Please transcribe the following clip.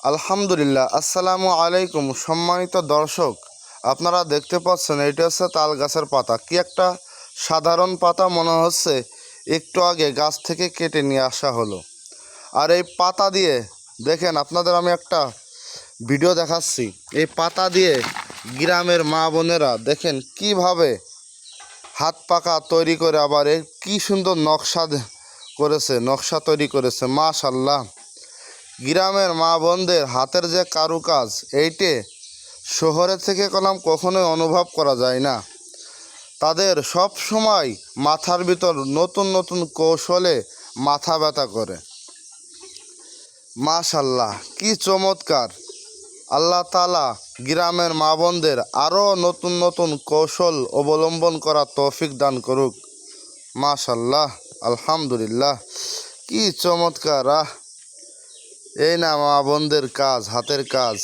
আলহামদুলিল্লাহ। আসসালামু আলাইকুম সম্মানিত দর্শক, আপনারা দেখতে পাচ্ছেন এটা হচ্ছে তাল গাছের পাতা। কি একটা সাধারণ পাতা মনে হচ্ছে একটু আগে গাছ থেকে কেটে নিয়ে আসা হলো। আর এই পাতা দিয়ে দেখেন, আপনাদের আমি একটা ভিডিও দেখাচ্ছি। এই পাতা দিয়ে গ্রামের মা বোনেরা দেখেন কিভাবে হাত পাকা তৈরি করে, আবার এই কী সুন্দর নকশা তৈরি করেছে। মাশাআল্লাহ, গ্রামের মা বোনদের হাতের যে কারুকাজ, এইটে শহরে থেকে কখনোই অনুভব করা যায় না। তাদের সব সময় মাথার ভিতর নতুন নতুন কৌশলে মাথা ব্যথা করে। মাশাআল্লাহ, কি চমৎকার! আল্লাহ তাআলা গ্রামের মা বোনদের আরও নতুন নতুন কৌশল অবলম্বন করার তৌফিক দান করুক। মাশাআল্লাহ, আলহামদুলিল্লাহ, কি চমৎকার! এই না মা বোনদের কাজ, হাতের কাজ।